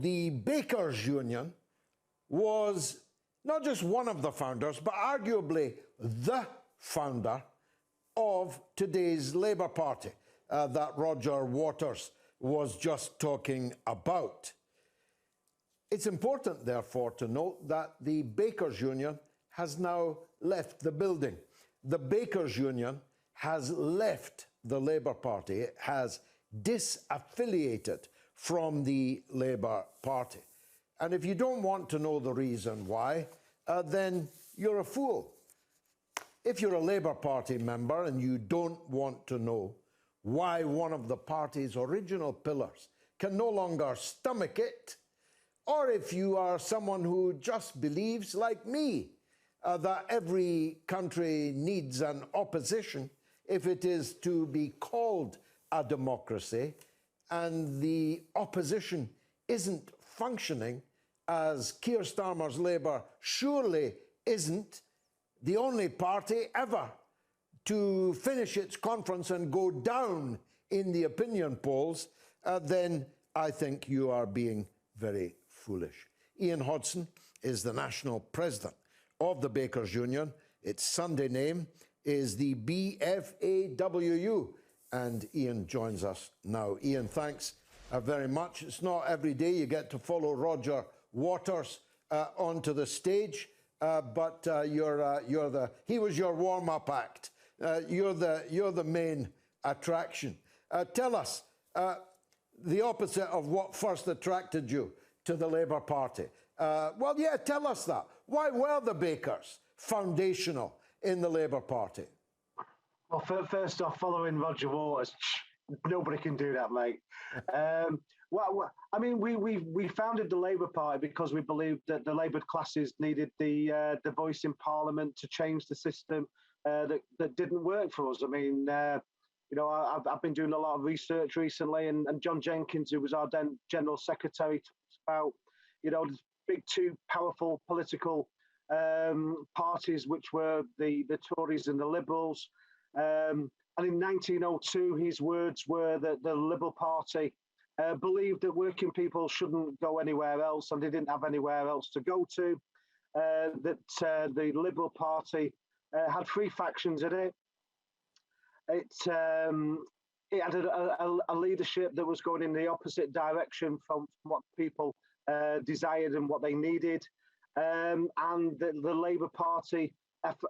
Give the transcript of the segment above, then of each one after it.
The Bakers Union was not just one of the founders, but arguably the founder of today's Labour Party that Roger Waters was just talking about. It's important, therefore, to note that the Bakers Union has now left the building. The Bakers Union has left the Labour Party. It has disaffiliated from the Labour Party. And if you don't want to know the reason why, then you're a fool. If you're a Labour Party member and you don't want to know why one of the party's original pillars can no longer stomach it, or if you are someone who just believes, like me, that every country needs an opposition if it is to be called a democracy, and the opposition isn't functioning as Keir Starmer's Labour surely isn't the only party ever to finish its conference and go down in the opinion polls, then I think you are being very foolish. Ian Hodson is the national president of the Bakers Union. Its Sunday name is the BFAWU. And Ian joins us now. Ian, thanks very much. It's not every day you get to follow Roger Waters onto the stage, but he was your warm-up act. You're the main attraction. Tell us the opposite of what first attracted you to the Labour Party. Well, yeah, tell us that. Why were the Bakers foundational in the Labour Party? Well, first off, following Roger Waters, nobody can do that, mate. I mean, we founded the Labour Party because we believed that the Labour classes needed the voice in Parliament to change the system that didn't work for us. I mean, you know, I've been doing a lot of research recently, and John Jenkins, who was our then General Secretary, talks about, you know, the big two powerful political parties, which were the Tories and the Liberals. And in 1902, his words were that the Liberal Party believed that working people shouldn't go anywhere else, and they didn't have anywhere else to go to. That the Liberal Party had three factions in it. It had a leadership that was going in the opposite direction from what people desired and what they needed. And the Labour Party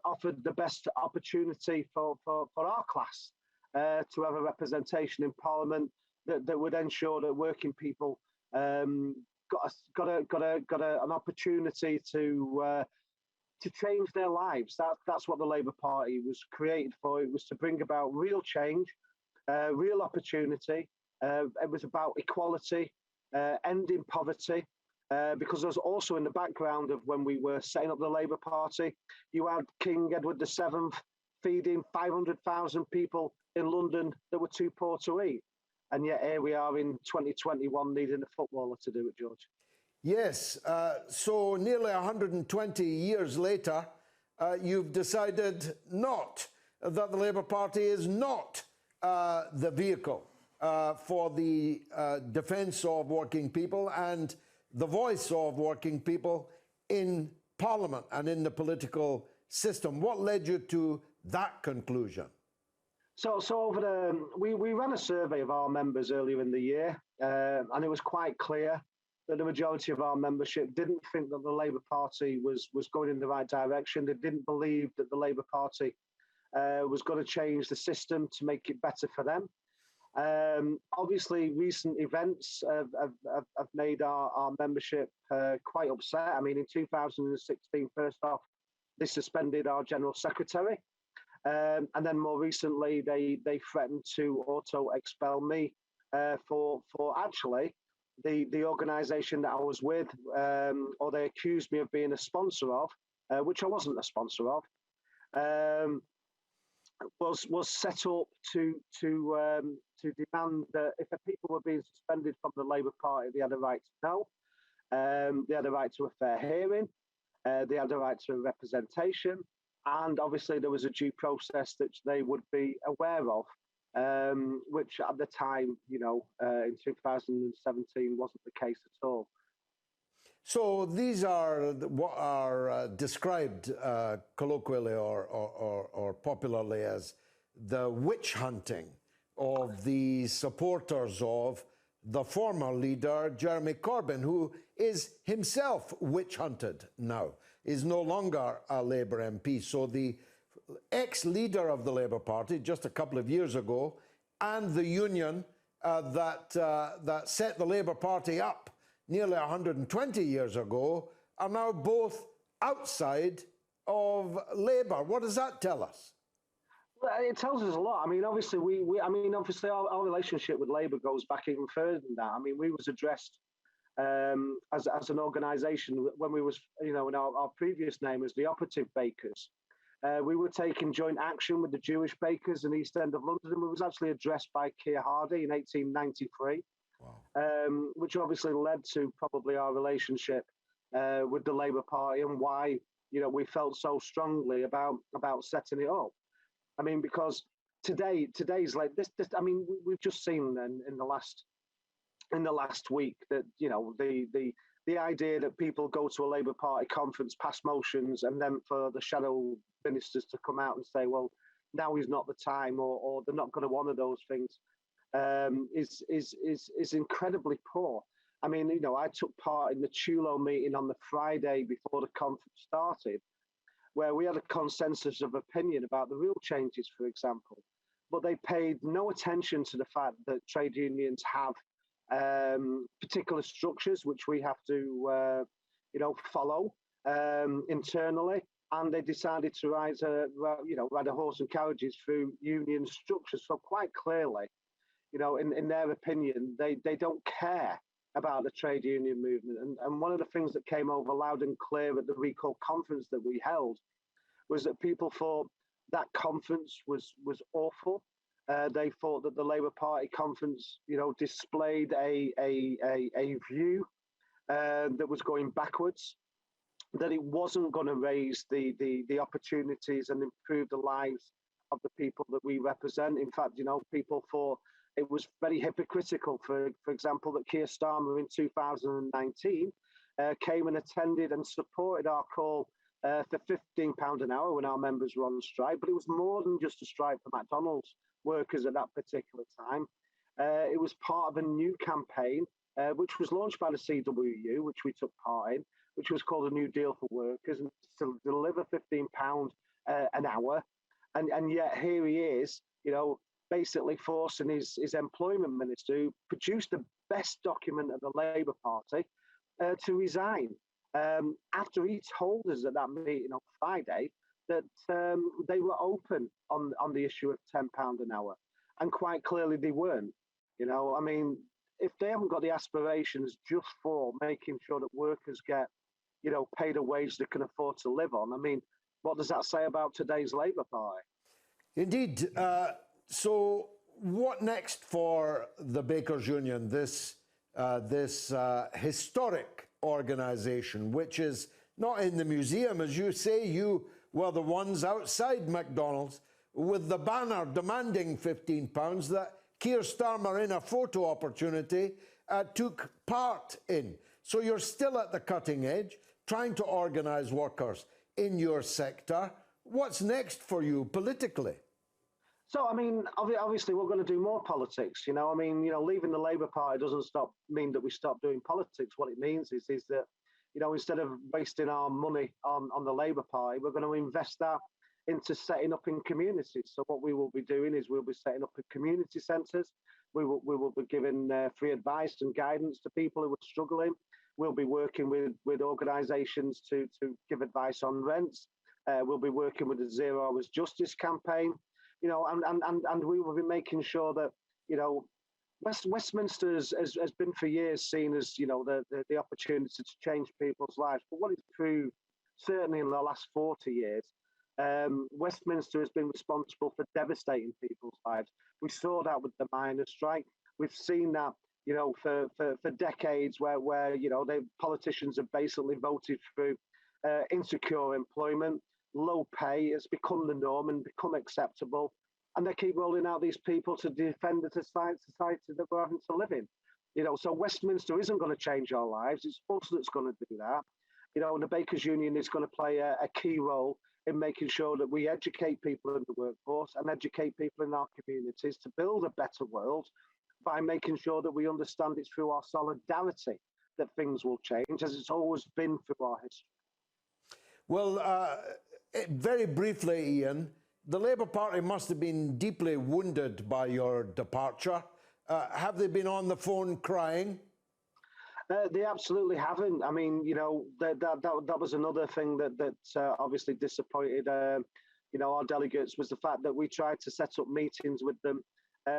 offered the best opportunity for our class to have a representation in Parliament that would ensure that working people got an opportunity to change their lives. That's what the Labour Party was created for. It was to bring about real change, real opportunity. It was about equality, ending poverty. Because there's also in the background of when we were setting up the Labour Party, you had King Edward VII feeding 500,000 people in London that were too poor to eat. And yet here we are in 2021 needing a footballer to do it, George. Yes, so nearly 120 years later, you've decided not, that the Labour Party is not the vehicle for the defence of working people and the voice of working people in Parliament and in the political system. What led you to that conclusion? So over we ran a survey of our members earlier in the year, and it was quite clear that the majority of our membership didn't think that the Labour Party was going in the right direction. They didn't believe that the Labour Party was going to change the system to make it better for them. Obviously, recent events have made our membership quite upset. I mean, in 2016, first off, they suspended our General Secretary. And then more recently, they threatened to auto-expel me for actually the organisation that I was with, or they accused me of being a sponsor of, which I wasn't a sponsor of, was set up to demand that if the people were being suspended from the Labour Party, they had a right to know, they had a right to a fair hearing, they had a right to a representation, and obviously there was a due process that they would be aware of, which at the time, you know, in 2017 wasn't the case at all. So these are what are described colloquially or popularly as the witch hunting of the supporters of the former leader, Jeremy Corbyn, who is himself witch hunted now, is no longer a Labour MP. So the ex-leader of the Labour Party just a couple of years ago and the union that set the Labour Party up nearly 120 years ago are now both outside of Labour. What does that tell us? Well, it tells us a lot. I mean, obviously, obviously, our relationship with Labour goes back even further than that. I mean, we was addressed as an organisation when we was, in our previous name as the Operative Bakers. We were taking joint action with the Jewish bakers in the East End of London, and we was actually addressed by Keir Hardie in 1893, which obviously led to probably our relationship with the Labour Party and why, we felt so strongly about setting it up. I mean, because today's like this. I mean, we've just seen in the last week that the idea that people go to a Labour Party conference, pass motions, and then for the shadow ministers to come out and say, well, now is not the time, or they're not going to honour those things, is incredibly poor. I mean, I took part in the Chulo meeting on the Friday before the conference started, where we had a consensus of opinion about the real changes, for example, but they paid no attention to the fact that trade unions have particular structures which we have to, follow internally, and they decided to ride a horse and carriages through union structures. So quite clearly, in their opinion, they don't care about the trade union movement. And one of the things that came over loud and clear at the recall conference that we held was that people thought that conference was awful. They thought that the Labour Party conference, displayed a view that was going backwards, that it wasn't going to raise the opportunities and improve the lives of the people that we represent. In fact, people thought it was very hypocritical, for example, that Keir Starmer in 2019 came and attended and supported our call for £15 an hour when our members were on strike. But it was more than just a strike for McDonald's workers at that particular time. It was part of a new campaign, which was launched by the CWU, which we took part in, which was called a New Deal for Workers, and to deliver £15 an hour. And yet here he is, basically forcing his employment minister, who produced the best document of the Labour Party, to resign. After he told us at that meeting on Friday that they were open on the issue of £10 an hour. And quite clearly they weren't. I mean, if they haven't got the aspirations just for making sure that workers get, paid a wage they can afford to live on, I mean, what does that say about today's Labour Party? Indeed. So what next for the Bakers Union, this historic organisation, which is not in the museum, as you say? You were the ones outside McDonald's with the banner demanding £15 that Keir Starmer, in a photo opportunity, took part in. So you're still at the cutting edge, trying to organise workers in your sector. What's next for you politically? So, I mean, obviously, we're going to do more politics. I mean, leaving the Labour Party doesn't mean that we stop doing politics. What it means is that, instead of wasting our money on the Labour Party, we're going to invest that into setting up in communities. So what we will be doing is we'll be setting up in community centres. We will be giving free advice and guidance to people who are struggling. We'll be working with organisations to give advice on rents. We'll be working with the Zero Hours Justice campaign. And we will be making sure that, Westminster has been for years seen as, the opportunity to change people's lives. But what it's proved, certainly in the last 40 years, Westminster has been responsible for devastating people's lives. We saw that with the miners' strike. We've seen that, for decades where the politicians have basically voted through insecure employment. Low pay has become the norm and become acceptable. And they keep rolling out these people to defend the society that we're having to live in. So Westminster isn't going to change our lives. It's us that's going to do that. And the Bakers Union is going to play a key role in making sure that we educate people in the workforce and educate people in our communities to build a better world by making sure that we understand it's through our solidarity that things will change, as it's always been through our history. Well, very briefly, Ian, the Labour Party must have been deeply wounded by your departure. Have they been on the phone crying? They absolutely haven't. I mean, that was another thing that obviously disappointed, our delegates, was the fact that we tried to set up meetings with them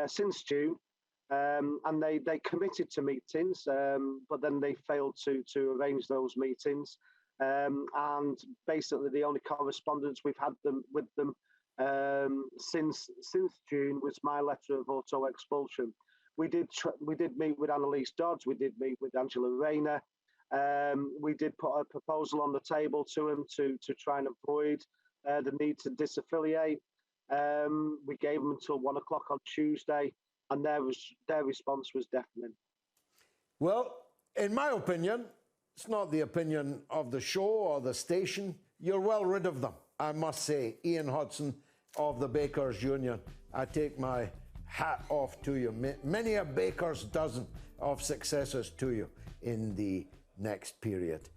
since June, and they committed to meetings, but then they failed to arrange those meetings. And basically, the only correspondence we've had with them since June was my letter of auto expulsion. We did meet with Annalise Dodds. We did meet with Angela Rayner. We did put a proposal on the table to them to try and avoid the need to disaffiliate. We gave them until 1 o'clock on Tuesday, and their response was deafening. Well, in my opinion, it's not the opinion of the show or the station. You're well rid of them, I must say. Ian Hodson of the Bakers Union, I take my hat off to you. Many a baker's dozen of successors to you in the next period.